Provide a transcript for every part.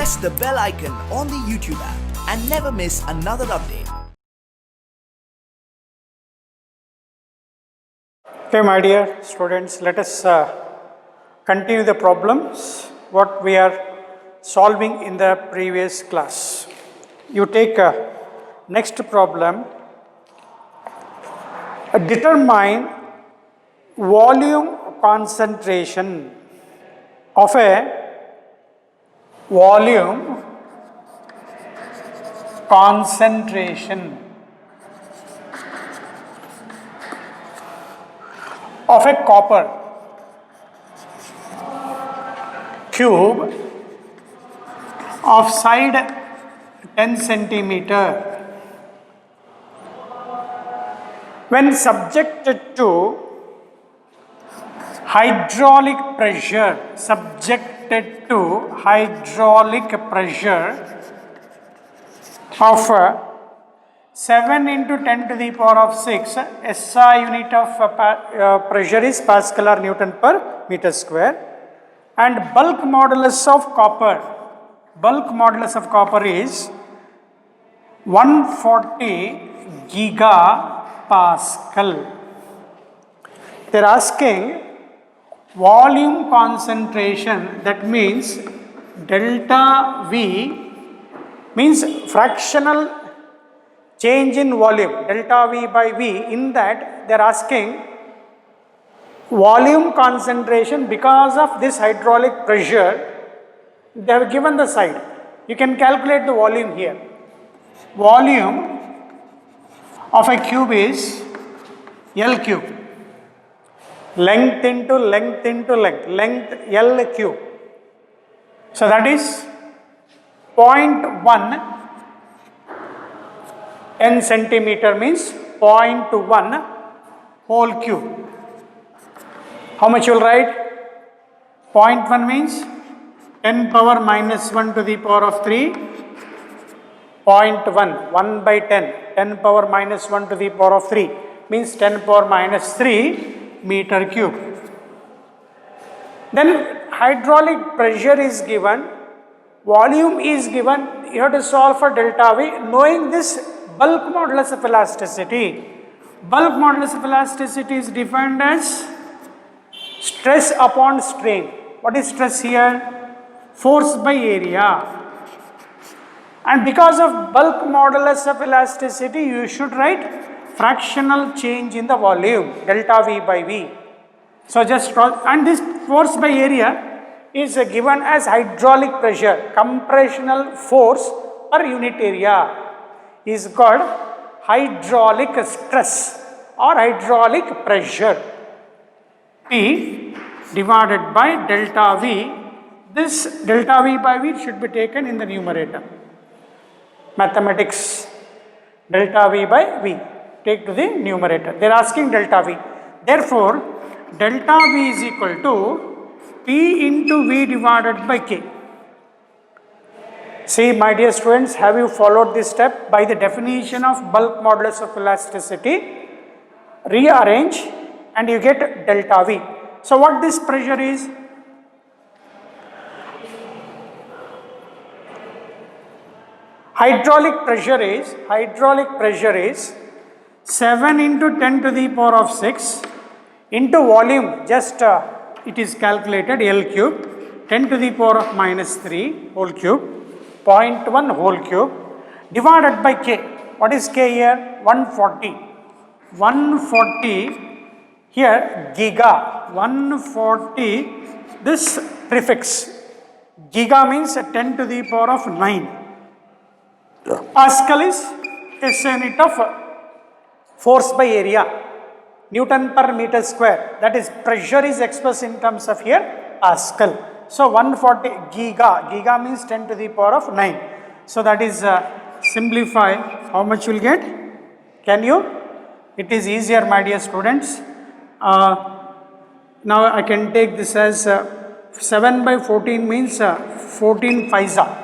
press the bell icon on the YouTube app and never miss another update. Okay, my dear students, let us continue the problems what we are solving in the previous class. You take next problem. Determine volume concentration of a volume concentration of a copper cube of side 10 centimeter when subjected to hydraulic pressure, of 7 into 10 to the power of 6, SI unit of pressure is Pascal or Newton per meter square, and bulk modulus of copper is 140 gigapascal. They are asking volume concentration, that means delta V means fractional change in volume, delta V by V. In that they are asking volume concentration because of this hydraulic pressure. They have given the side. You can calculate the volume here. Volume of a cube is L cube. Length into length into length. Length L cube. So that is 0.1 n centimeter means 0.1 whole cube. How much you will write? 0.1 means 10 power minus 1 to the power of 3. 0.1, 1 by 10, 10 power minus 1 to the power of 3 means 10 power minus 3 meter cube. Then hydraulic pressure is given, volume is given, you have to solve for delta V knowing this bulk modulus of elasticity. Bulk modulus of elasticity is defined as stress upon strain. What is stress here? Force by area. And because of bulk modulus of elasticity, you should write fractional change in the volume, delta V by V. So just cross, and this force by area is given as hydraulic pressure. Compressional force per unit area is called hydraulic stress or hydraulic pressure. P divided by delta V. This delta V by V should be taken in the numerator. Mathematics, delta V by V, take to the numerator. They are asking delta V. Therefore, delta V is equal to P into V divided by K. See, my dear students, have you followed this step? By the definition of bulk modulus of elasticity, rearrange and you get delta V. So, what this pressure is? Hydraulic pressure is 7 into 10 to the power of 6 into volume, just it is calculated L cube, 10 to the power of minus 3 whole cube, 0.1 whole cube divided by K. What is K here? 140. 140 here giga, 140, this prefix, giga means 10 to the power of 9. Pascal is SI unit of force by area, Newton per meter square, that is pressure is expressed in terms of here Pascal. So 140 giga means 10 to the power of 9. So that is simplify, how much you will get? Can you? It is easier, my dear students. Now I can take this as 7 by 14 means 14 5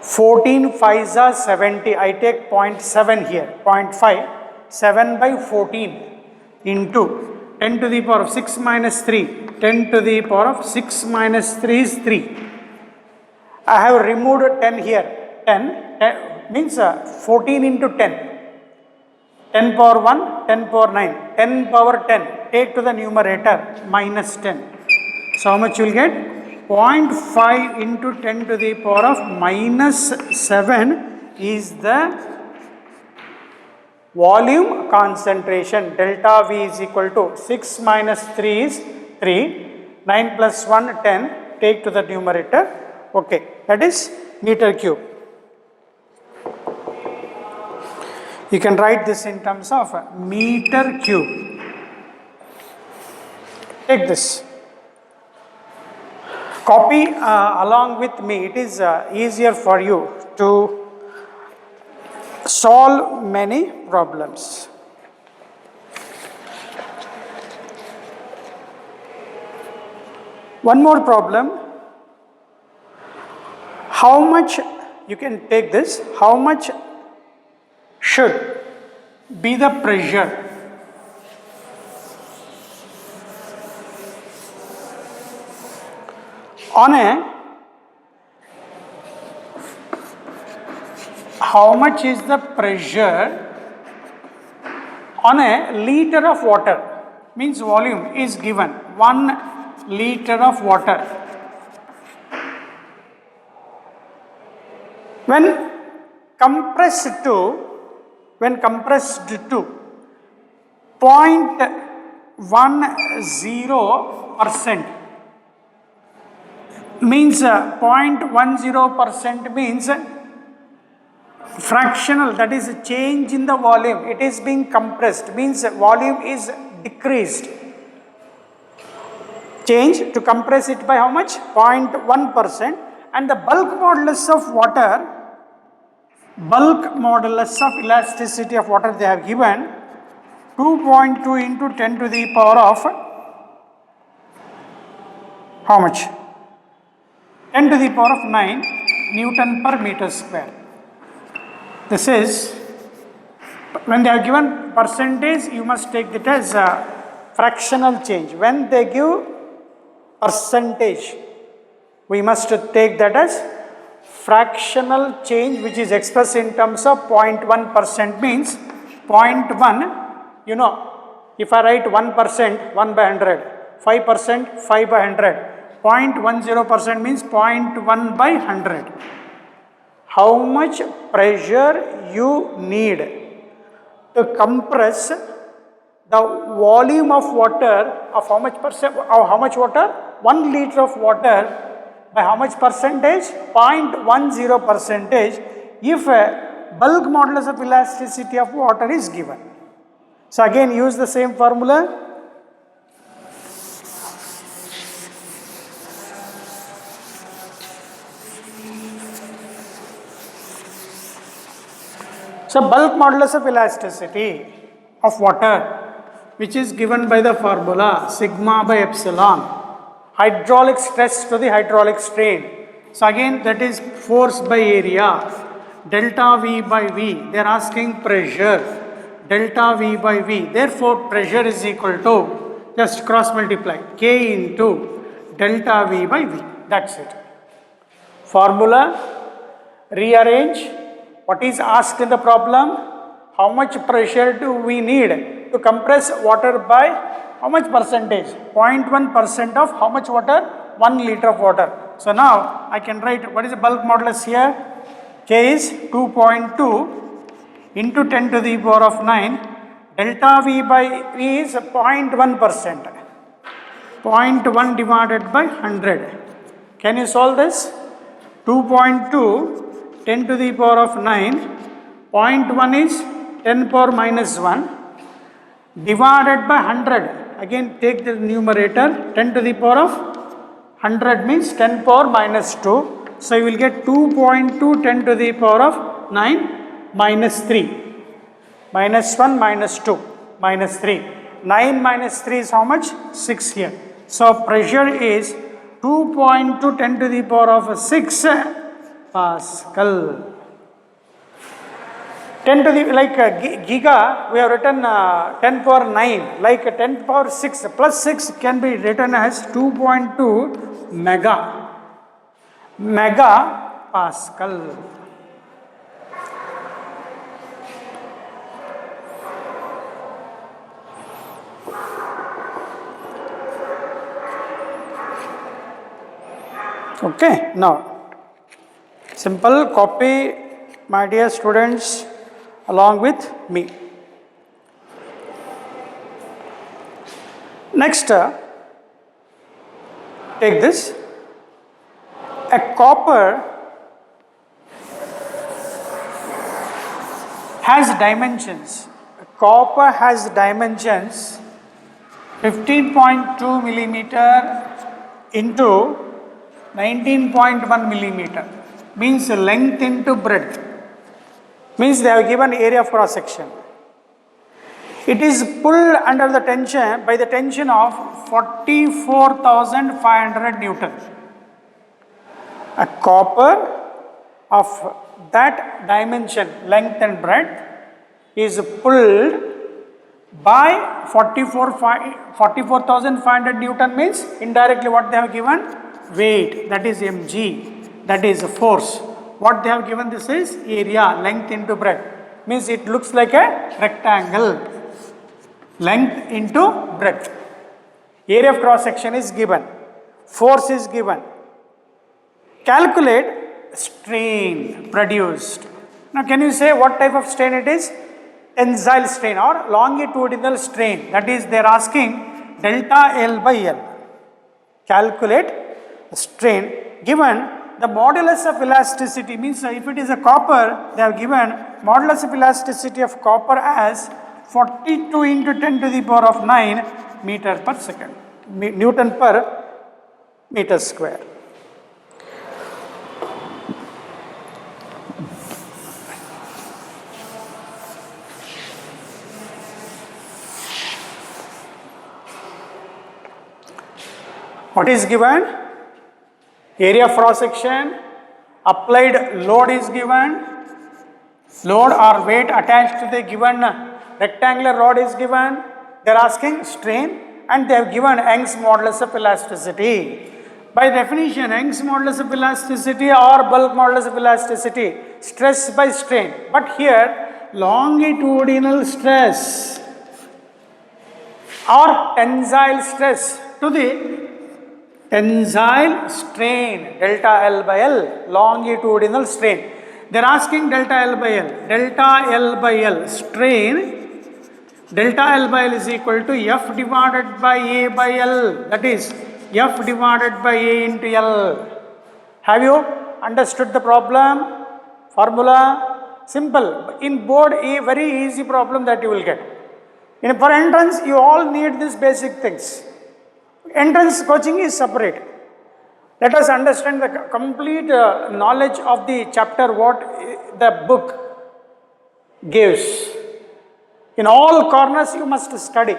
14 5s are 70. I take 0.7 here, 0.5, 7 by 14 into 10 to the power of 6 minus 3, 10 to the power of 6 minus 3 is 3. I have removed 10 here. 10 means 14 into 10. 10 power 1, 10 power 9, 10 power 10. Take to the numerator minus 10. So how much you will get? 0.5 into 10 to the power of minus 7 is the volume concentration. Delta V is equal to 6 minus 3 is 3. 9 plus 1, 10. Take to the numerator. Okay, that is meter cube. You can write this in terms of meter cube. Take this. Copy along with me. It is easier for you to solve many problems. One more problem. How much, you can take this, how much should be the pressure on a, how much is the pressure on a liter of water? Means volume is given 1 liter of water. When compressed to 0.10%, means 0.10% means fractional, that is a change in the volume. It is being compressed, means volume is decreased. Change to compress it by how much? 0.1%. And the bulk modulus of water, bulk modulus of elasticity of water they have given 2.2 into 10 to the power of how much? 10 to the power of 9 Newton per meter square. This is, when they are given percentage, you must take it as a fractional change. When they give percentage, we must take that as fractional change, which is expressed in terms of 0.1%, means 0.1, you know, if I write 1%, 1 by 100, 5%, 5 by 100, 0.10% means 0.1 by 100. How much pressure you need to compress the volume of water of how much percent, or how much water? 1 liter of water by how much percentage? 0.10% if a bulk modulus of elasticity of water is given. So again use the same formula. So bulk modulus of elasticity of water, which is given by the formula sigma by epsilon, hydraulic stress to the hydraulic strain. So again that is force by area, delta V by V. They are asking pressure, delta V by V. Therefore pressure is equal to, just cross multiply, K into delta V by V. That's it. Formula, rearrange. What is asked in the problem? How much pressure do we need to compress water by how much percentage? 0.1% of how much water? 1 liter of water. So now I can write, what is the bulk modulus here? K is 2.2 into 10 to the power of 9. Delta V by V is 0.1%. 0.1 divided by 100. Can you solve this? 2.2, 10 to the power of 9. 0.1 is 10 power minus 1 divided by 100. Again take the numerator, 10 to the power of 100 means 10 power minus 2. So you will get 2.2 10 to the power of 9 minus 3. Minus 1 minus 2 minus 3. 9 minus 3 is how much? 6 here. So pressure is 2.2 10 to the power of 6 Pascal. 10 to the, like giga, we have written 10 power 9, like 10 power 6 plus 6 can be written as 2.2 mega. megapascal. Okay, now simple copy, my dear students, along with me. Next, take this. A copper has dimensions. A copper has dimensions 15.2 millimeter into 19.1 millimeter, means length into breadth, means they have given area of cross section. It is pulled under the tension by the tension of 44,500 Newton. A copper of that dimension, length and breadth, is pulled by 44,500 Newton, means indirectly what they have given? Weight, that is mg, that is force. What they have given, this is area, length into breadth, means it looks like a rectangle, length into breadth. Area of cross section is given, force is given. Calculate strain produced. Now can you say what type of strain it is? Tensile strain or longitudinal strain, that is they are asking delta L by L. Calculate strain given the modulus of elasticity, means if it is a copper, they have given modulus of elasticity of copper as 42 into 10 to the power of 9 meter per second, Newton per meter square. What is given? Area of cross section, applied load is given, load or weight attached to the given rectangular rod is given. They are asking strain and they have given Young's modulus of elasticity. By definition, Young's modulus of elasticity or bulk modulus of elasticity, stress by strain. But here, longitudinal stress or tensile stress to the tensile strain, delta L by L, longitudinal strain. They are asking delta L by L. Delta L by L strain, delta L by L is equal to F divided by A by L, that is F divided by A into L. Have you understood the problem? Formula? Simple. In board A, very easy problem that you will get. For entrance, you all need these basic things. Entrance coaching is separate. Let us understand the complete knowledge of the chapter what the book gives. In all corners you must study.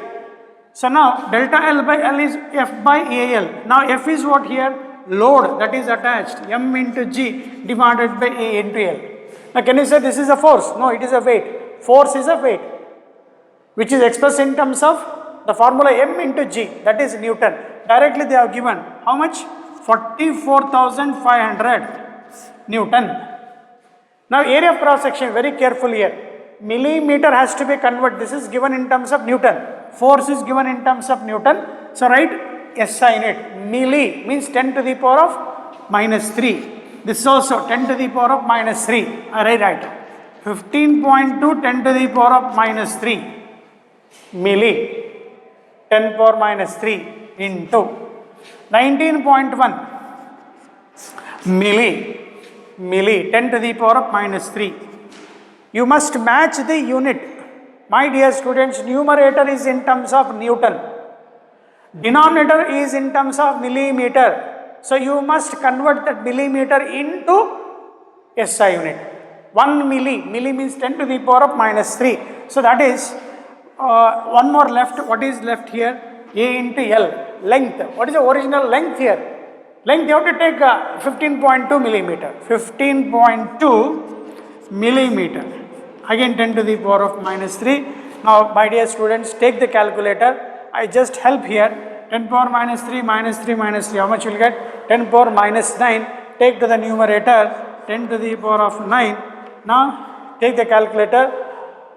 So now delta L by L is F by AL. Now F is what here? Load that is attached, M into G divided by A into L. Now can you say this is a force? No, it is a weight. Force is a weight, which is expressed in terms of the formula M into G, that is Newton. Directly they have given how much? 44,500 Newton. Now area of cross section, very careful here. Millimeter has to be converted. This is given in terms of Newton. Force is given in terms of Newton. So write SI in it. Milli means 10 to the power of minus 3. This is also 10 to the power of minus 3. I write 15.2 10 to the power of minus 3 milli. 10 power minus 3 into 19.1 milli 10 to the power of minus 3. You must match the unit. My dear students, numerator is in terms of Newton, denominator is in terms of millimeter. So you must convert that millimeter into SI unit. 1 milli means 10 to the power of minus 3. So that is one more left. What is left here? A into L, length. What is the original length here? Length you have to take 15.2 millimeter. 15.2 millimeter. Again 10 to the power of minus 3. Now my dear students, take the calculator. I just help here. 10 power minus 3 minus 3 minus 3. How much you will get? 10 power minus 9 take to the numerator 10 to the power of 9. Now take the calculator,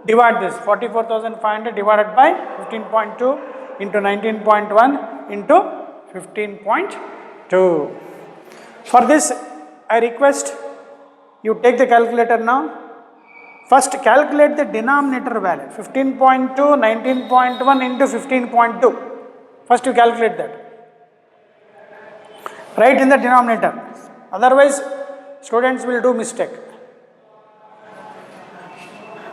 divide this 44,500 divided by 15.2 into 19.1 into 15.2. For this, I request you take the calculator now. First calculate the denominator value 15.2, 19.1 into 15.2. First you calculate that. Write in the denominator. Otherwise, students will do mistake.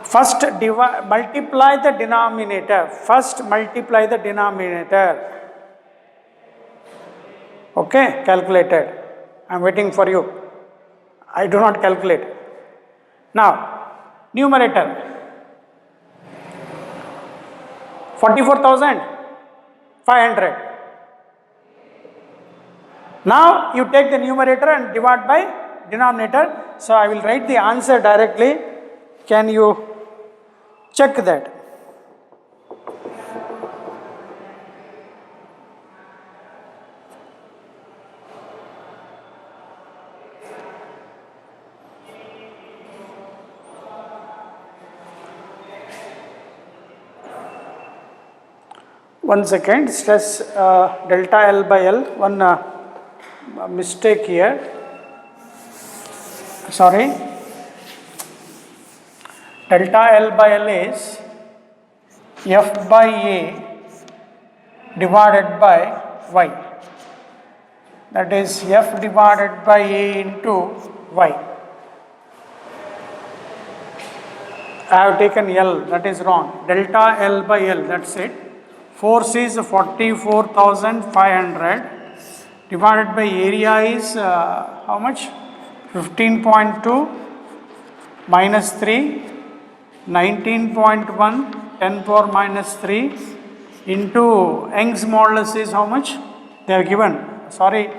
First multiply the denominator. First multiply the denominator. Okay, calculated. I am waiting for you. I do not calculate. Now, numerator 44,500. Now you take the numerator and divide by denominator. So I will write the answer directly. Can you check that? One second, stress delta L by L, one mistake here, sorry, delta L by L is F by A divided by Y, that is F divided by A into Y. I have taken L, that is wrong, delta L by L, that's it. Force is 44,500 divided by area is how much? 15.2 minus 3, 19.1, 10 power minus 3 into Young's modulus is how much? They are given, sorry,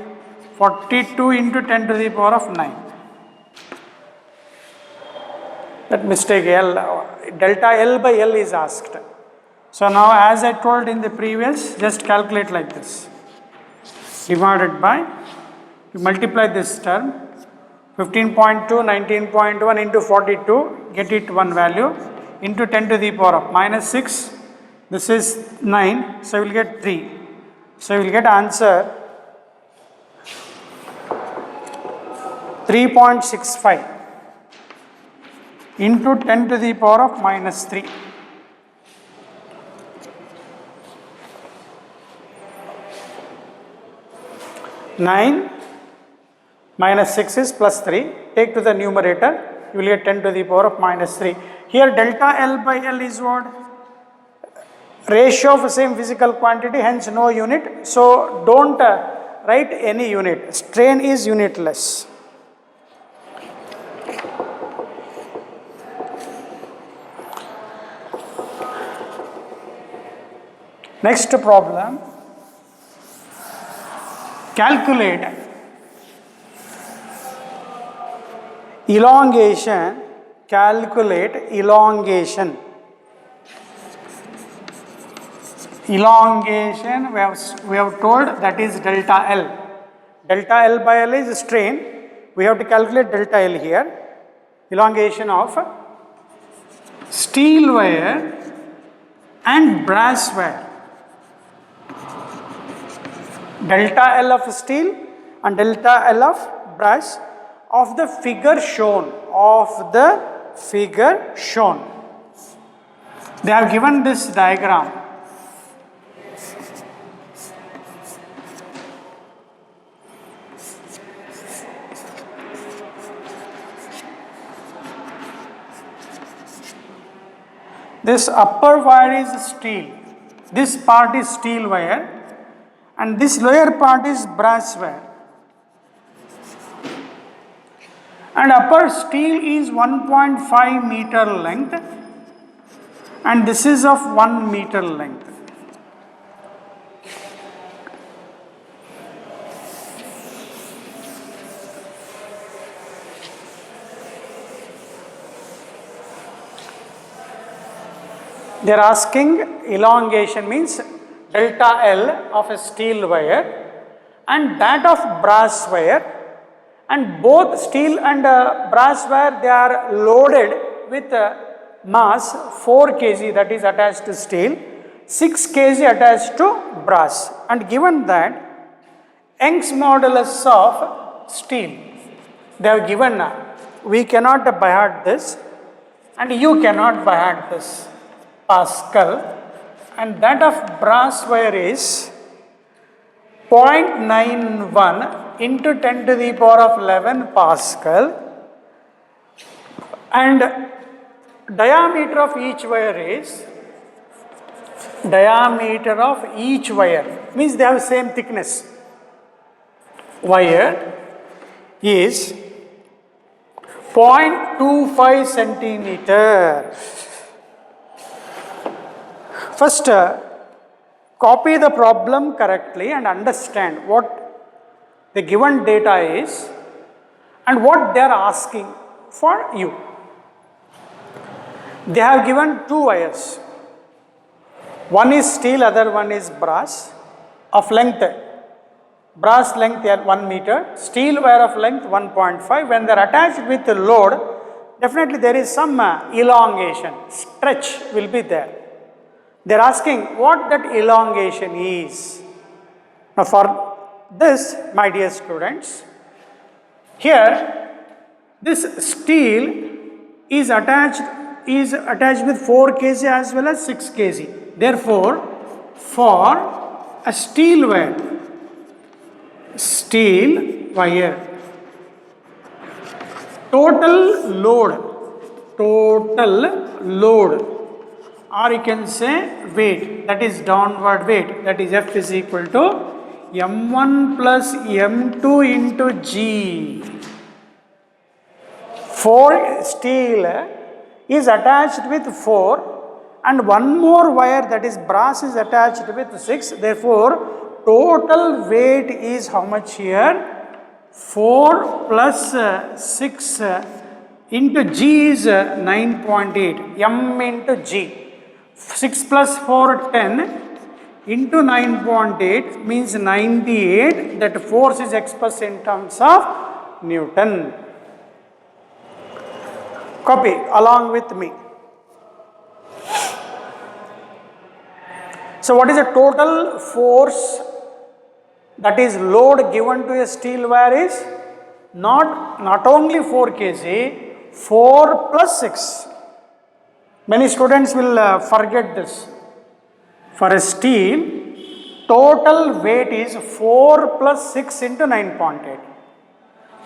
42 into 10 to the power of 9. That mistake L, delta L by L is asked. So now as I told in the previous, just calculate like this. Divided by, you multiply this term, 15.2, 19.1 into 42, get it one value, into 10 to the power of minus 6, this is 9, so we will get 3. So we will get answer 3.65 into 10 to the power of minus 3. 9 minus 6 is plus 3. Take to the numerator, you will get 10 to the power of minus 3. Here delta L by L is what? Ratio of the same physical quantity, hence no unit. So don't write any unit. Strain is unitless. Next problem. Calculate elongation, calculate elongation. Elongation we have told that is delta L. Delta L by L is strain. We have to calculate delta L here. Elongation of steel wire and brass wire. Delta L of steel and delta L of brass of the figure shown, They have given this diagram. This upper wire is steel, this part is steel wire, and this lower part is brass wire. And upper steel is 1.5 meter length and this is of 1 meter length. They are asking elongation means delta L of a steel wire and that of brass wire and both steel and brass wire, they are loaded with mass 4 kg that is attached to steel, 6 kg attached to brass, and given that Young's modulus of steel, they have given, we cannot by heart this and you cannot by heart this, Pascal, and that of brass wire is 0.91 into 10 to the power of 11 Pascal, and diameter of each wire is, diameter of each wire means they have same thickness, wire is 0.25 centimeter. First, copy the problem correctly and understand what the given data is and what they are asking for you. They have given 2 wires. One is steel, other one is brass of length. Brass length 1 meter, steel wire of length 1.5. When they are attached with the load, definitely there is some elongation, stretch will be there. They are asking what that elongation is. Now for this, my dear students, here this steel is attached with 4 kg as well as 6 kg. Therefore, for a steel wire, total load, or you can say weight, that is downward weight, that is F is equal to M1 plus M2 into G. 4 steel is attached with 4 and one more wire, that is brass, is attached with 6. Therefore, total weight is how much here? 4 plus 6 into G is 9.8, M into G. 6 plus 4, 10 into 9.8 means 98. That force is expressed in terms of Newton. Copy along with me. So what is the total force, that is load given to a steel wire is not only 4 kg, 4 plus 6. Many students will forget this. For a steel, total weight is 4 plus 6 into 9.8.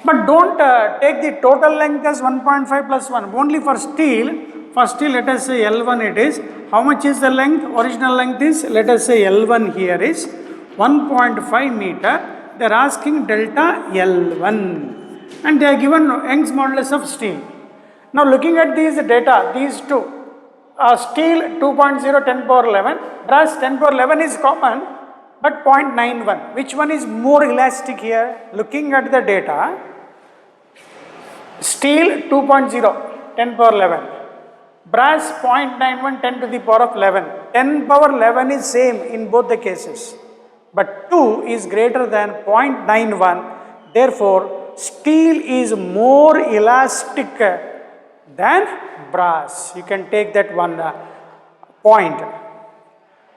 But don't take the total length as 1.5 plus 1. Only for steel let us say L1 it is. How much is the length? Original length is, let us say L1 here is 1.5 meter. They are asking delta L1 and they are given Young's modulus of steel. Now looking at these data, these two, steel 2.0 10 power 11, brass 10 power 11 is common, but 0.91. Which one is more elastic here? Looking at the data, steel 2.0 10 power 11, brass 0.91 10 to the power of 11. 10 power 11 is same in both the cases, but 2 is greater than 0.91. Therefore, steel is more elastic than brass. You can take that one point.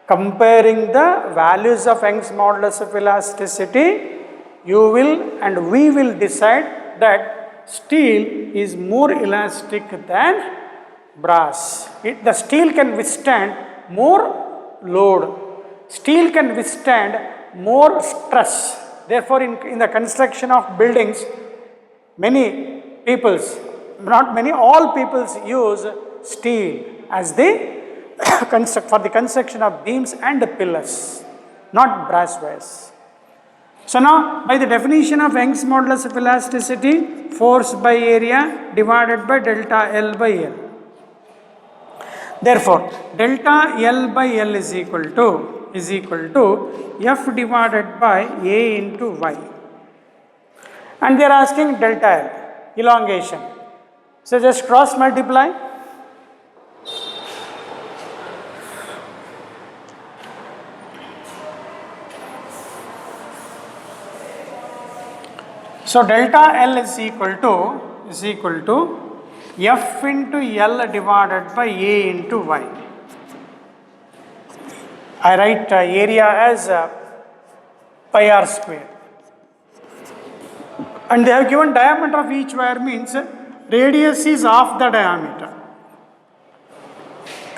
Comparing the values of Young's modulus of elasticity, you will and we will decide that steel is more elastic than brass. The steel can withstand more load. Steel can withstand more stress. Therefore, in the construction of buildings, many peoples, not many, all peoples use steel as the for the construction of beams and pillars, not brass wires. So now, by the definition of Young's modulus of elasticity, force by area divided by delta L by L. Therefore, delta L by L is equal to F divided by A into Y. And they are asking delta L, elongation. So just cross multiply. So delta L is equal to F into L divided by A into Y. I write area as pi r square. And they have given diameter of each wire means radius is half the diameter.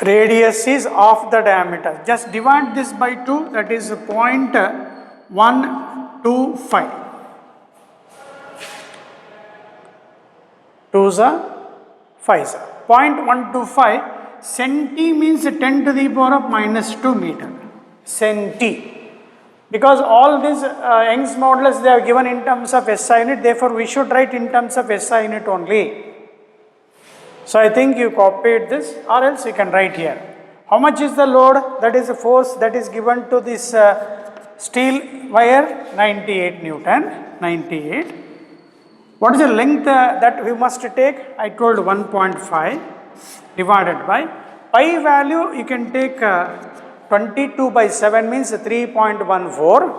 Radius is half the diameter. Just divide this by 2, that is 0.125. 2s are 5s. 0.125 centi means 10 to the power of minus 2 meter. Centi. Because all these Young's modulus they have given in terms of SI unit, therefore we should write in terms of SI unit only. So I think you copied this, or else you can write here. How much is the load, that is the force that is given to this steel wire? 98 Newton, 98. What is the length that we must take? I told 1.5 divided by pi value, you can take 22 by 7 means 3.14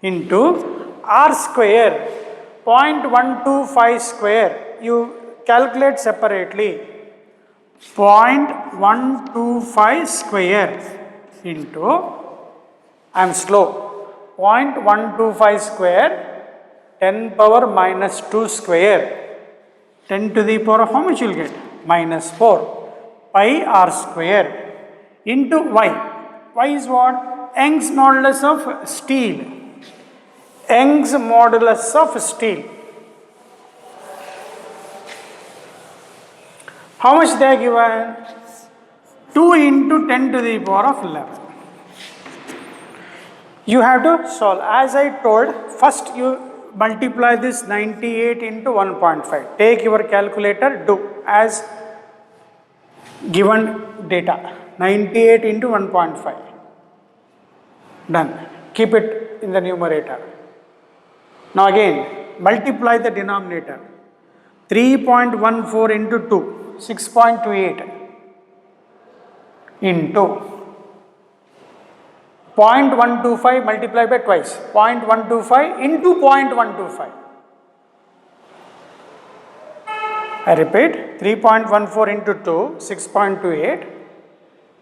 into r square, 0.125 square, you calculate separately, 0.125 square into, I am slow, 0.125 square, 10 power minus 2 square, 10 to the power of how much you will get? Minus 4, pi r square into y. Y is what? Young's modulus of steel. Young's modulus of steel. How much they are given? 2 into 10 to the power of 11. You have to solve. As I told, first you multiply this 98 into 1.5. Take your calculator, do as given data. 98 into 1.5. Done. Keep it in the numerator. Now again, multiply the denominator. 3.14 into 2. 6.28 into 0.125 multiplied by twice, 0.125 into 0.125. I repeat, 3.14 into 2, 6.28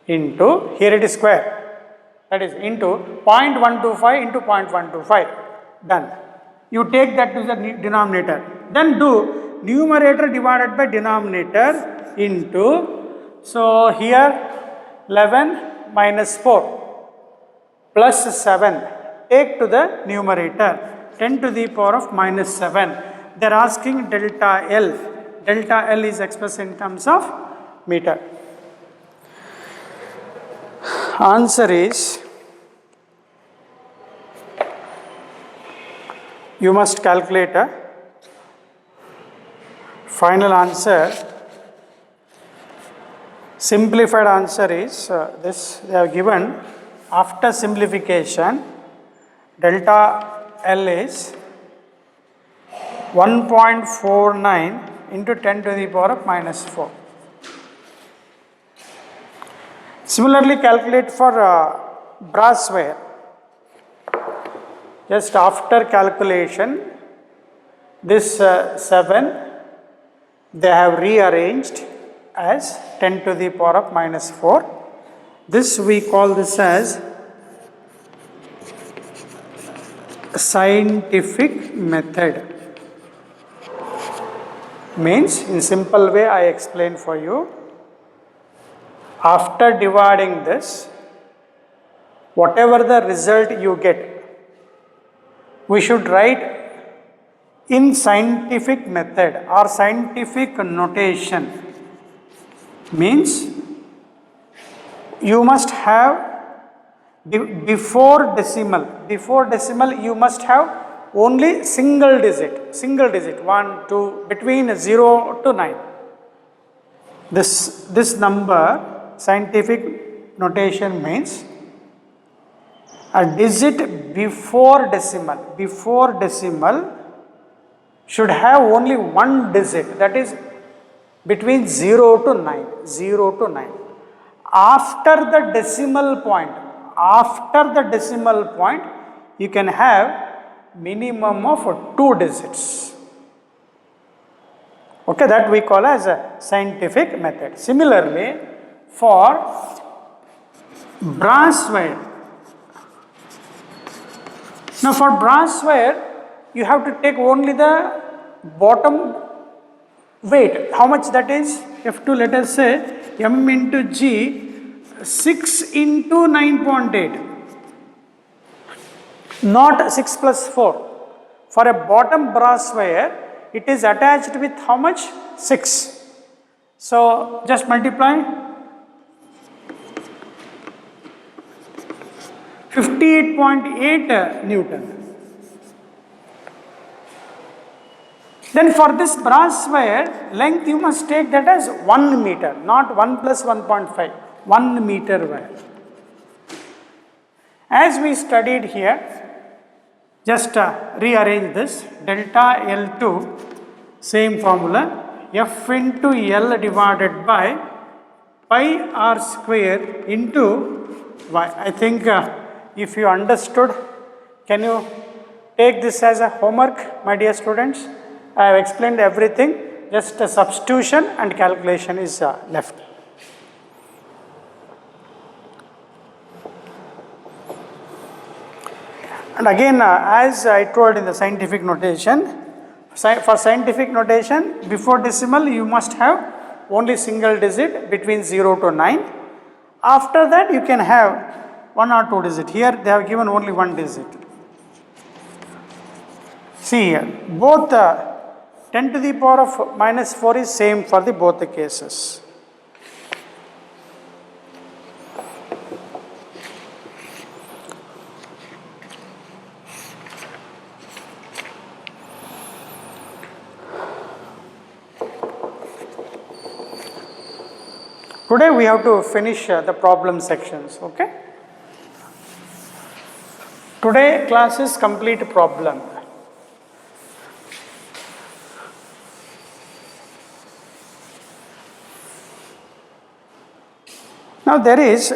into, here it is square, that is into 0.125 into 0.125. Done. You take that to the denominator. Then do numerator divided by denominator into, so here 11 minus 4 plus 7, take to the numerator, 10 to the power of minus 7. They are asking delta L. Delta L is expressed in terms of meter. Answer is, you must calculate a final answer. Simplified answer is this, they have given. After simplification, delta L is 1.49 into 10 to the power of minus 4. Similarly, calculate for brass wire. Just after calculation, this 7 they have rearranged as 10 to the power of minus 4. This we call this as scientific method. Means in simple way I explain for you. After dividing this, whatever the result you get, we should write in scientific method or scientific notation. Means you must have before decimal you must have only single digit 1, 2 between 0 to 9. This number, scientific notation means a digit before decimal should have only one digit, that is between 0 to 9. After the decimal point, you can have minimum of 2 digits. Okay, that we call as a scientific method. Similarly, for brass wire. Now for brass wire, you have to take only the bottom weight. How much that is? You have to, let us say, m into g, 6 into 9.8. Not 6 plus 4. For a bottom brass wire, it is attached with how much? 6. So just multiply. 58.8 Newton. Then for this brass wire, length you must take that as 1 meter, not 1 plus 1.5, 1 meter wire. As we studied here, just rearrange this, delta L2, same formula, F into L divided by pi r square into y. I think if you understood, can you take this as a homework, my dear students? I have explained everything, just a substitution and calculation is left. And again, as I told in the scientific notation, for scientific notation, before decimal you must have only single digit between 0 to 9. After that you can have 1 or 2 digit. Here they have given only 1 digit. See here, both 10 to the power of minus 4 is same for the both the cases. Today we have to finish the problem sections, okay? Today class is complete problem. Now there is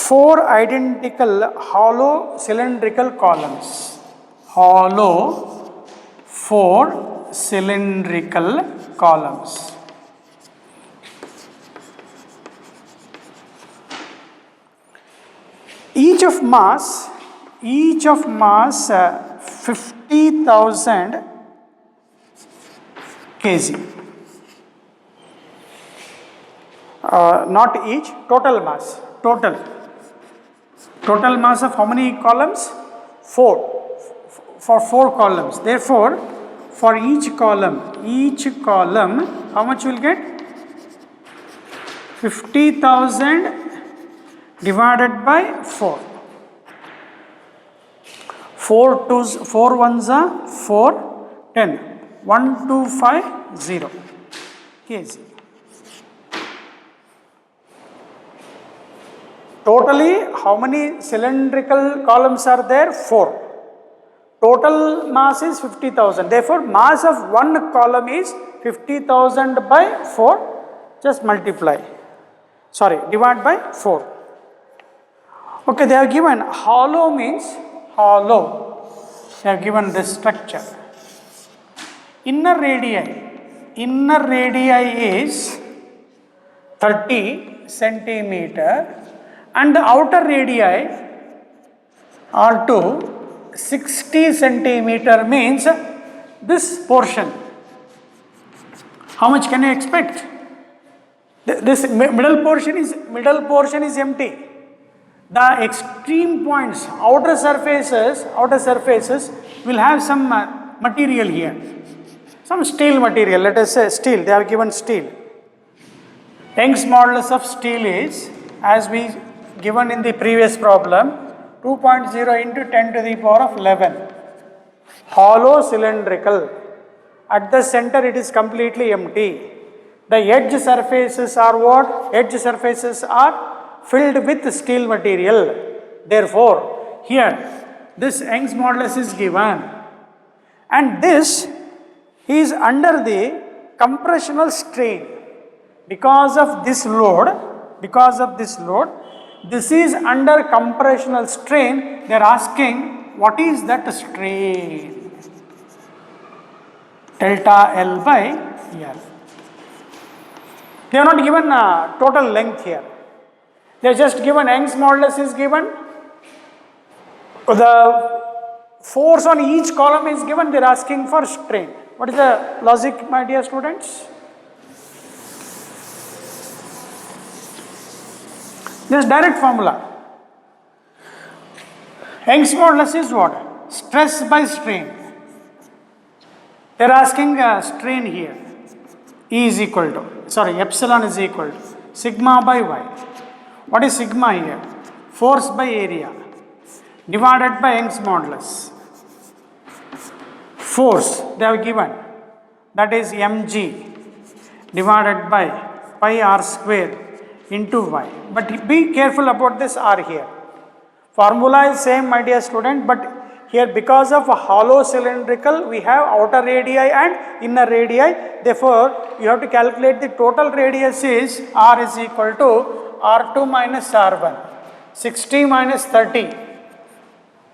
4 identical hollow cylindrical columns. Hollow 4 cylindrical columns. Each of mass 50,000 kg. Not each, total mass. Total mass of how many columns? 4. For 4 columns. Therefore, for each column, how much you will get? 50,000 divided by 4. 4 ones are 4, 10. 1250 kg. Totally, how many cylindrical columns are there? 4. Total mass is 50,000. Therefore, mass of one column is 50,000 by 4. Just multiply. Divide by 4. Okay, they have given hollow means hollow. They have given this structure. Inner radii is 30 centimeter. And the outer radii are to 60 centimeter, means this portion. How much can you expect? This middle portion is empty. The extreme points, outer surfaces will have some material here. Some steel material, let us say steel, they have given steel. Young's modulus of steel is, as we given in the previous problem, 2.0 into 10 to the power of 11. Hollow cylindrical. At the center it is completely empty. The edge surfaces are what? Edge surfaces are filled with steel material. Therefore, here this Young's modulus is given. And this is under the compressional strain. Because of this load, this is under compressional strain. They are asking what is that strain. delta L by L. They are not given total length here. They are just given Young's modulus is given. The force on each column is given. They are asking for strain. What is the logic, my dear students? This direct formula. Young's modulus is what? Stress by strain. They are asking strain here. E is equal to, sorry, epsilon is equal to sigma by y. What is sigma here? Force by area divided by Young's modulus. Force they have given, that is mg divided by pi r square into y. But be careful about this r here. Formula is same, my dear student, but here because of hollow cylindrical we have outer radii and inner radii. Therefore, you have to calculate the total radius is r is equal to r2 minus r1. 60 minus 30.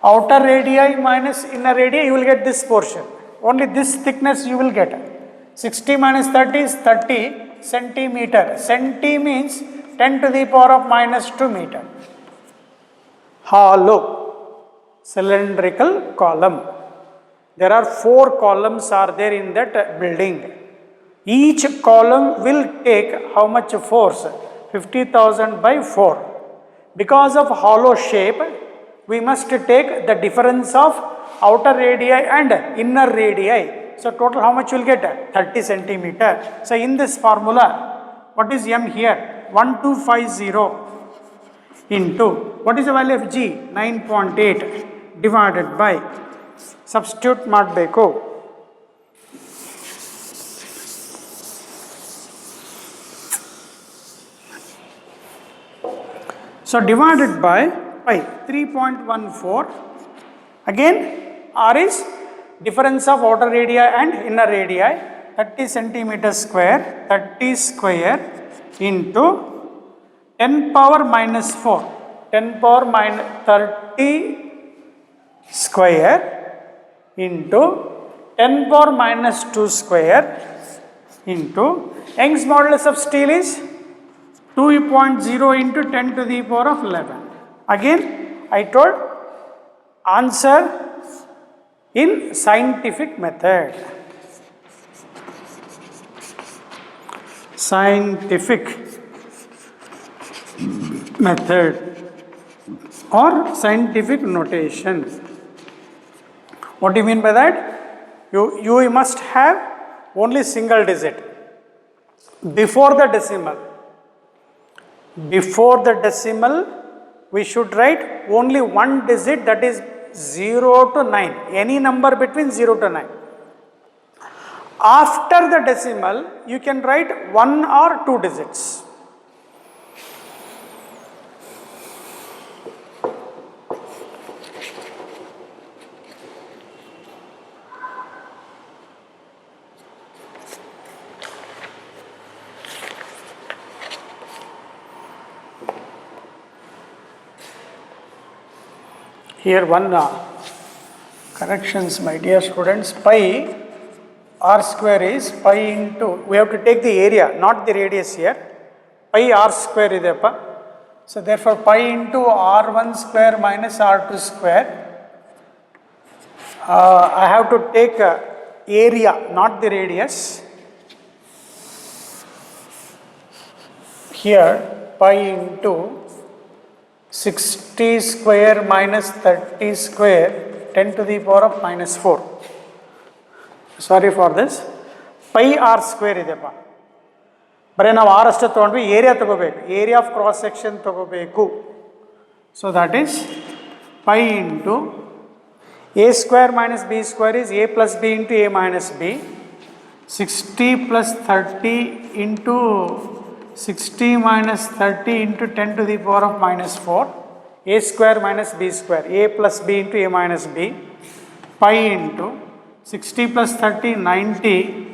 Outer radii minus inner radii, you will get this portion. Only this thickness you will get. 60 minus 30 is 30 centimeter. Centi means 10 to the power of minus 2 meter. Hollow cylindrical column. There are 4 columns are there in that building. Each column will take how much force? 50,000 by 4. Because of hollow shape, we must take the difference of outer radii and inner radii. So total how much you will get? 30 centimeter. So in this formula, what is m here? 1250 into, what is the value of G? 9.8 divided by, substitute ಮಾಡಬೇಕು. So divided by pi, 3.14. Again, R is difference of outer radii and inner radii, 30 centimeter square, 30 square into 10 power minus 4, 10 power minus 30 square into 10 power minus 2 square into Young's modulus of steel is 2.0 into 10 to the power of 11. Again, I told answer in scientific method. Scientific method or scientific notation. What do you mean by that? You must have only single digit before the decimal. Before the decimal, we should write only one digit, that is 0 to 9, any number between 0 to 9. After the decimal, you can write 1 or 2 digits. Here one corrections, my dear students. Pi r square is pi into, we have to take the area, not the radius here. Pi r square ideppa. So therefore pi into r1 square minus r2 square. I have to take area, not the radius. Here pi into 60 square minus 30 square 10 to the power of minus 4. Sorry for this. Pi r square ideppa. But now r ashta tagondvi area tagobeku. Area of cross section tagobeku. So that is pi into a square minus b square is a plus b into a minus b. 60 plus 30 into 60 minus 30 into 10 to the power of minus 4, a square minus b square, a plus b into a minus b, pi into 60 plus 30, 90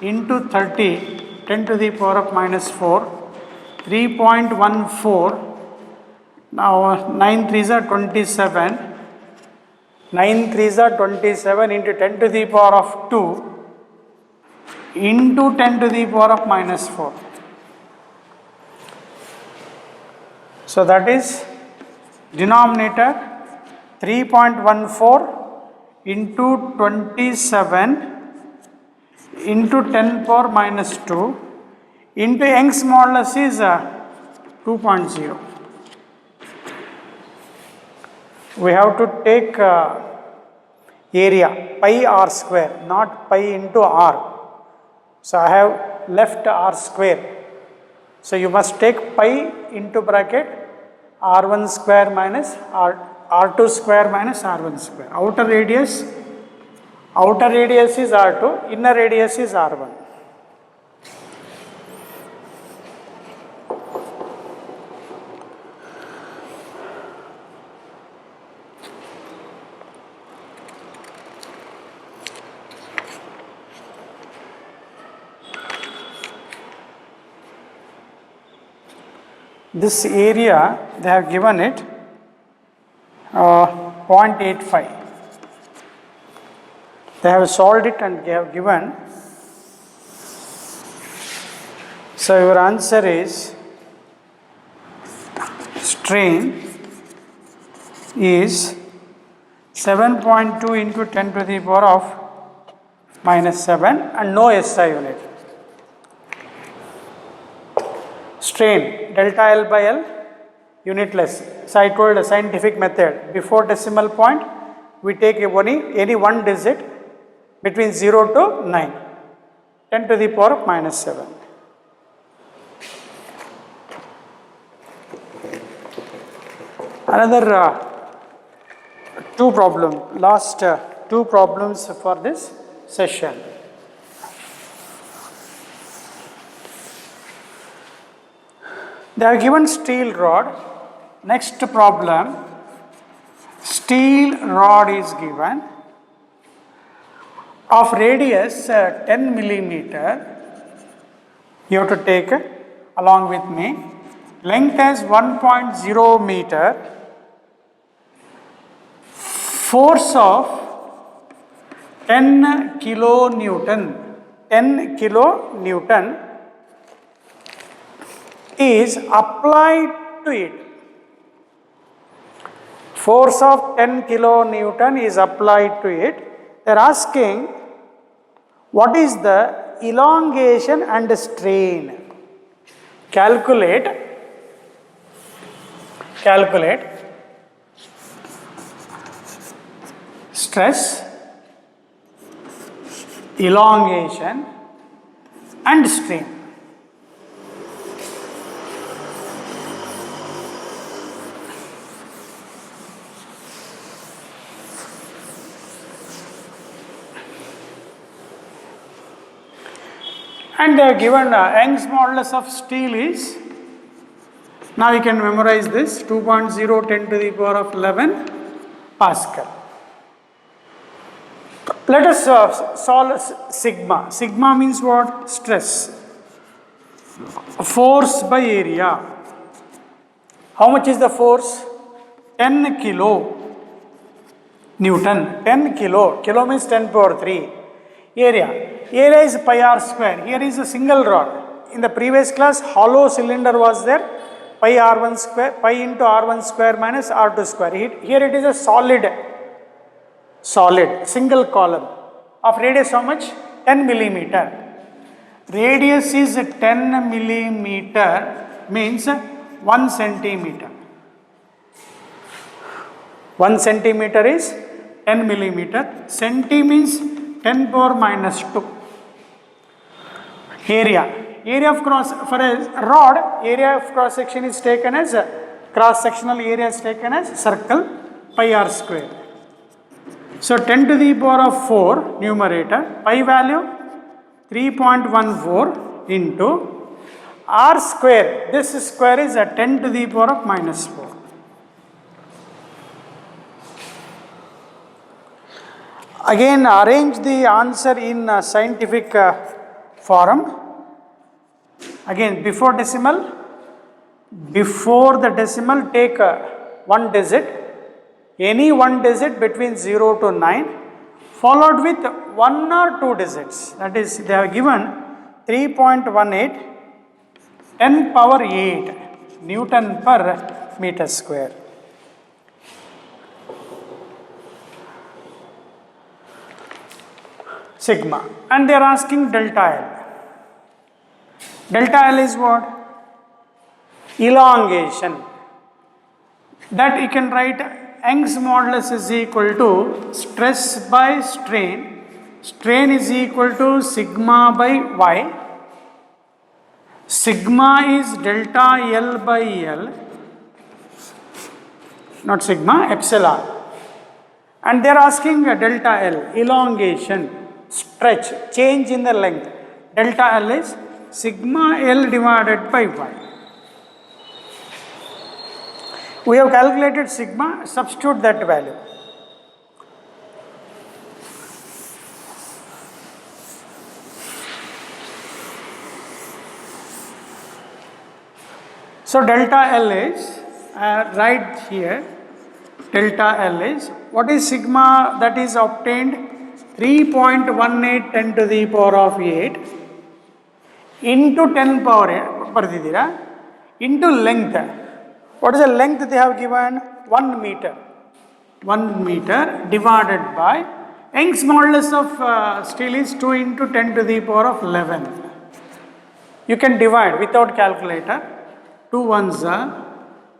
into 30, 10 to the power of minus 4, 3.14, now 9 3s are 27, 9 3s are 27 into 10 to the power of 2, into 10 to the power of minus 4. So that is denominator 3.14 into 27 into 10 power minus 2 into Young's modulus is 2.0. We have to take area pi r square, not pi into r. So I have left r square. So you must take pi into bracket r1 square minus r2 square minus r1 square. Outer radius is r2, inner radius is r1. This area they have given it 0.85. They have solved it and they have given. So your answer is strain is 7.2 into 10 to the power of minus 7 and no SI unit. Strain delta L by L unitless. So I told a scientific method, before decimal point we take any one digit between 0 to 9, 10 to the power of minus 7. Another last two problems for this session. They are given steel rod. Next problem, steel rod is given of radius 10 millimeter. You have to take along with me. Length as 1.0 meter. Force of 10 kilonewton. 10 kilonewton is applied to it. Force of 10 kilonewton is applied to it. They are asking what is the elongation and strain. Calculate stress, elongation and strain. And they are given Young's modulus of steel is, now you can memorize this, 2.0 10 to the power of 11 Pascal. Let us solve sigma. Sigma means what? Stress. Force by area. How much is the force? 10 kilo Newton. 10 kilo. Kilo means 10 power 3. Area is pi r square. Here is a single rod. In the previous class, hollow cylinder was there. Pi r1 square, pi into r1 square minus r2 square. Here it is a solid single column of radius how much? 10 millimeter. Radius is 10 millimeter means 1 centimeter. 1 centimeter is 10 millimeter. Centi means 10 power minus 2. Area of cross, for a rod, area of cross section is taken as cross sectional area is taken as circle pi r square. So 10 to the power of 4 numerator, pi value 3.14 into r square. This square is 10 to the power of minus 4. Again, arrange the answer in scientific form. Again, before the decimal, take one digit, any one digit between 0 to 9, followed with 1 or 2 digits. That is, they have given 3.18 10 power 8 Newton per meter square. Sigma, and they are asking delta L. Delta L is what? Elongation. That you can write Young's modulus is equal to stress by strain. Strain is equal to sigma by y. Sigma is delta L by L, not sigma, epsilon. And they are asking delta L, elongation, stretch, change in the length. Delta L is sigma L divided by y. We have calculated sigma, substitute that value. So delta L is, right here, delta L is, what is sigma that is obtained? 3.18 10 to the power of 8 into 10 power 8, into length. What is the length they have given? 1 meter. 1 meter divided by Young's modulus of steel is 2 into 10 to the power of 11. You can divide without calculator. 2 ones are,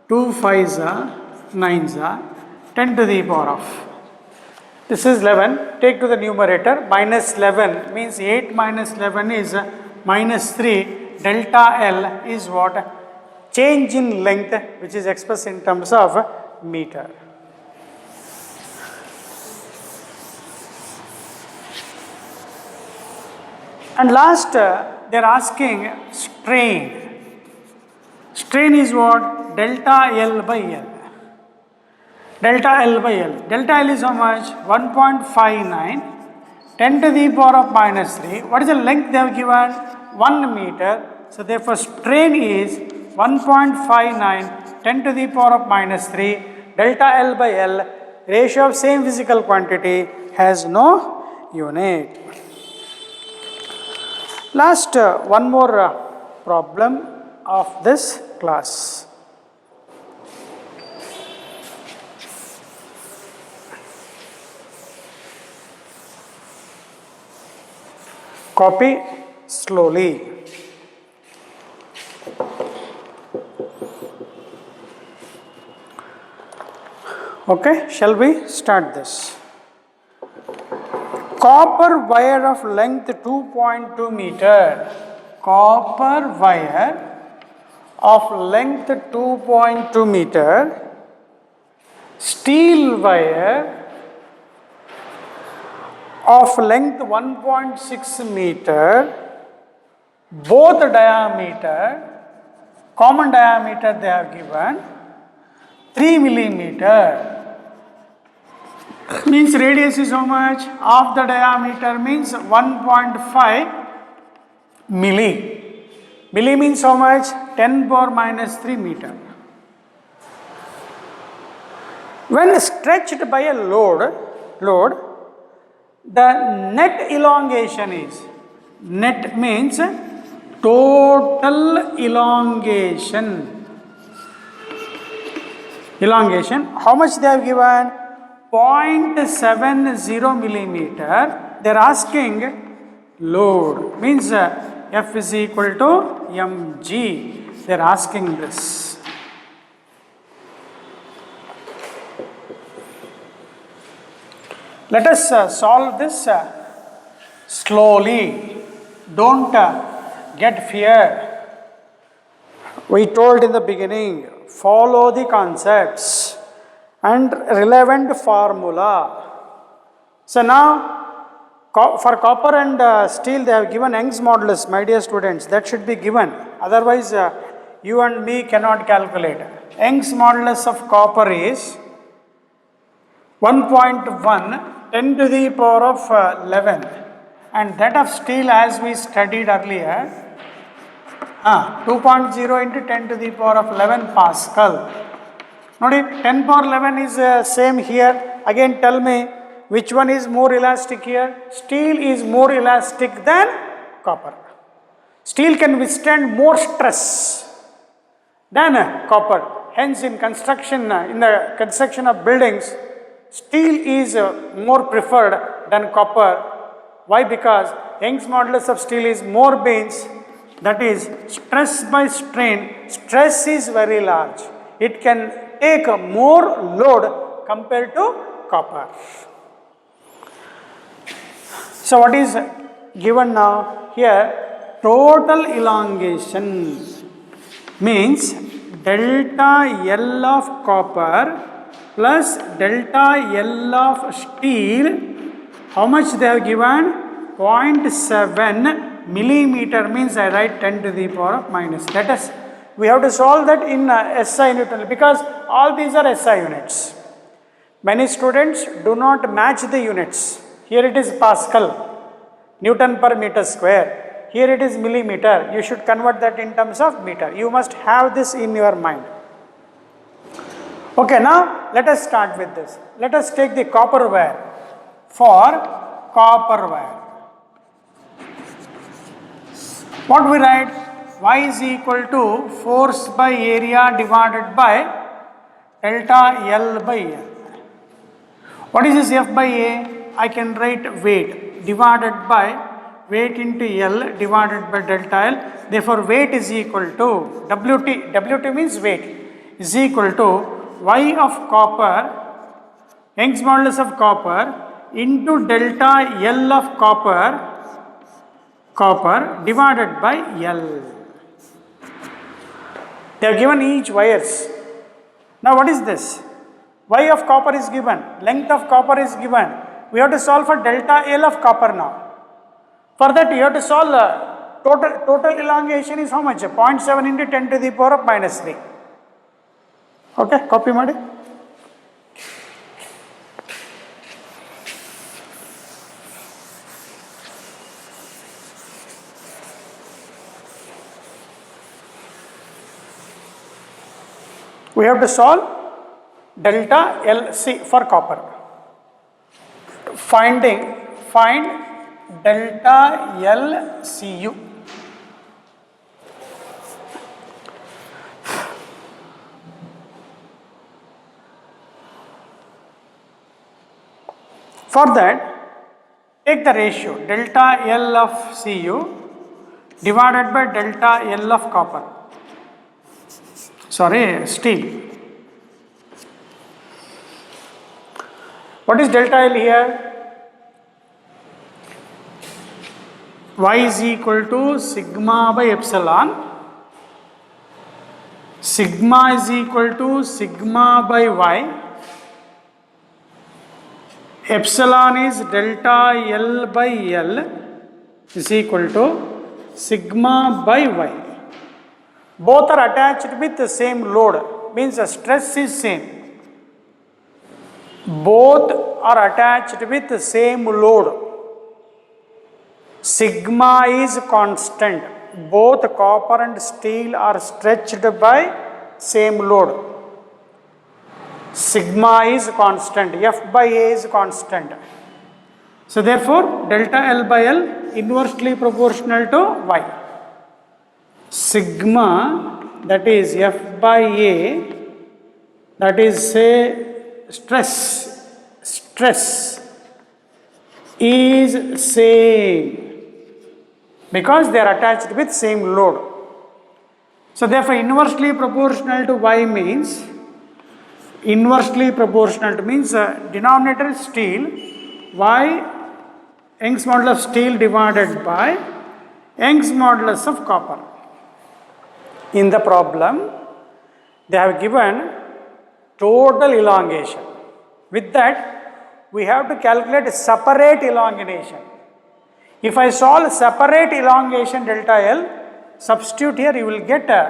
2 5s are, 9s are, 10 to the power of. This is 11. Take to the numerator. Minus 11 means 8 minus 11 is minus 3. Delta L is what? Change in length, which is expressed in terms of meter. And last, they are asking strain. Strain is what? Delta L by L. Delta L by L. Delta L is how much? 1.59 10 to the power of minus 3. What is the length they have given? 1 meter. So therefore strain is 1.59 10 to the power of minus 3. Delta L by L, ratio of same physical quantity, has no unit. Last, one more problem of this class. Copy slowly. Okay, shall we start this? Copper wire of length 2.2 meter. Copper wire of length 2.2 meter. Steel wire of length 1.6 meter. Both diameter, common diameter they have given 3 millimeter. Means radius is how much? Half the diameter means 1.5 milli. Milli means how much? 10 power minus 3 meter. When stretched by a load, the net elongation is, net means total elongation. How much they have given? 0.70 millimeter. They are asking load, means F is equal to mg. They are asking this. Let us solve this slowly. Don't get fear. We told in the beginning, follow the concepts and relevant formula. So now, for copper and steel, they have given Young's modulus, my dear students. That should be given. Otherwise, you and me cannot calculate. Young's modulus of copper is 1.1 10 to the power of 11. And that of steel, as we studied earlier, 2.0 into 10 to the power of 11 Pascal. Notice 10 power 11 is same here. Again tell me, Which one is more elastic here? Steel is more elastic than copper. Steel can withstand more stress than copper. Hence, in construction, in the construction of buildings, steel is more preferred than copper. Why? Because Young's modulus of steel is more means, that is, stress by strain, stress is very large. It can take more load compared to copper. So what is given now here? Total elongation means delta L of copper plus delta L of steel. How much they have given? 0.7 millimeter, means I write 10 to the power of minus. Let us, we have to solve that in SI Newton, because all these are SI units. Many students do not match the units. Here it is Pascal, Newton per meter square. Here it is millimeter. You should convert that in terms of meter. You must have this in your mind. Okay, now let us start with this. Let us take the copper wire. For copper wire, what we write? Y is equal to force by area divided by delta L by L. What is this F by A? I can write weight divided by weight into L divided by delta L. Therefore, weight is equal to WT. WT means weight is equal to Y of copper, Young's modulus of copper, into delta L of copper divided by L. They have given each wires. Now what is this? Y of copper is given, length of copper is given. We have to solve for delta L of copper now. For that you have to solve total elongation is how much? 0.7 into 10 to the power of minus 3. Okay, copy ಮಾಡಿ. We have to solve delta LC for copper. Find delta LCU. For that, take the ratio delta L of Cu divided by delta L of copper. Steel. What is delta L here? Y is equal to sigma by epsilon. Sigma is equal to sigma by Y. Epsilon is delta L by L is equal to sigma by Y. Both are attached with the same load, means the stress is same. Both are attached with the same load. Sigma is constant. Both copper and steel are stretched by same load. Sigma is constant. F by A is constant. So therefore, delta L by L inversely proportional to Y. Sigma, that is F by A, that is say stress is same, because they are attached with same load. So therefore, inversely proportional to Y means, inversely proportional to means denominator is steel, Y Young's modulus of steel divided by Young's modulus of copper. In the problem, they have given total elongation. With that, we have to calculate separate elongation. If I solve separate elongation delta L, substitute here, you will get a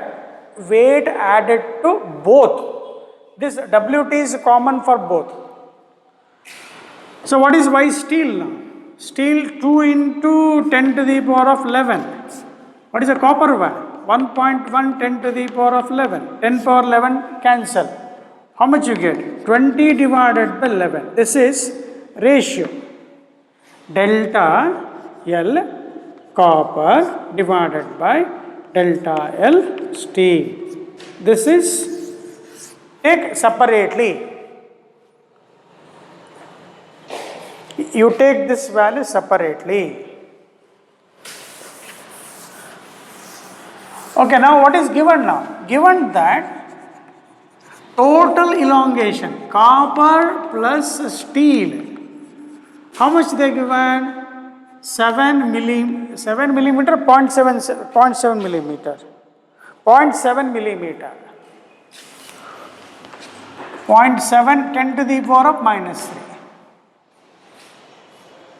weight added to both. This WT is common for both. So what is Y steel now? Steel 2 into 10 to the power of 11. What is a copper wire? 1.1 10 to the power of 11. 10 power 11 cancel. How much you get? 20 divided by 11. This is ratio. Delta L copper divided by delta L steel. This is take separately. You take this value separately. Okay, now what is given now? Given that total elongation, copper plus steel, how much they given? 7 millimeter, 0.7 millimeter, 0.7 millimeter, 0.7 10 to the power of minus 3.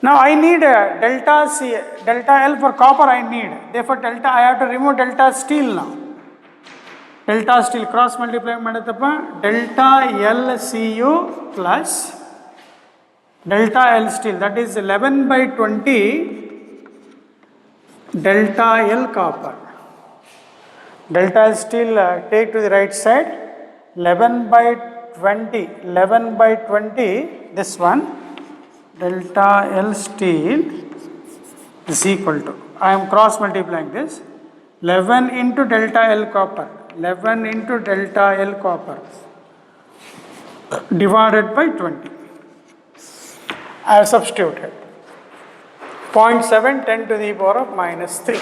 Now I need a delta C, delta L for copper I need. Therefore delta, I have to remove delta steel now. Delta steel cross multiply madatappa, delta LCu plus delta L steel, that is 11 by 20 delta L copper. Delta L steel take to the right side, 11 by 20, this one, delta L steel is equal to, I am cross multiplying this, 11 into delta L copper, 11 into delta L copper divided by 20. I have substituted 0.7 10 to the power of minus 3.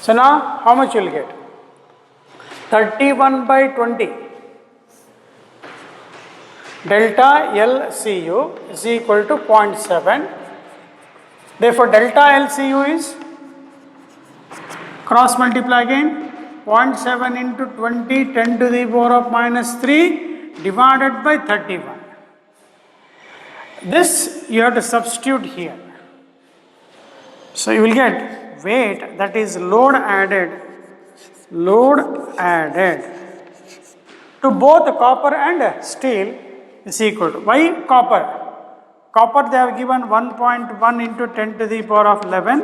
So now how much you will get? 31 by 20 delta LCu is equal to 0.7. Therefore delta LCu is, cross multiply again, 0.7 into 20 10 to the power of minus 3 divided by 31. This you have to substitute here. So you will get weight, that is load added to both copper and steel is equal to, why copper? Copper they have given 1.1 into 10 to the power of 11.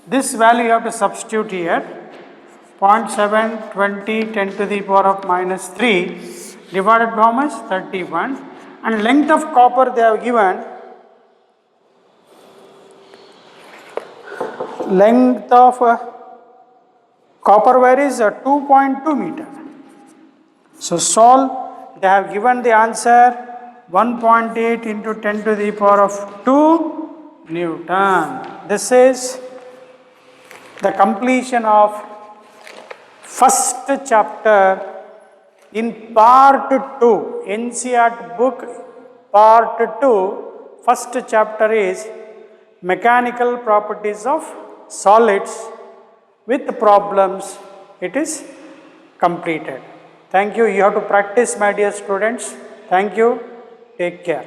This value you have to substitute here, 0.7, 20, 10 to the power of minus 3 divided by how much? 31. And length of copper they have given, length of copper wire is 2.2 meter. So solve, they have given the answer 1.8 into 10 to the power of 2 Newton. This is the completion of first chapter in part 2, NCERT book part 2, first chapter is mechanical properties of solids with problems. It is completed. Thank you. You have to practice, my dear students. Thank you. Take care.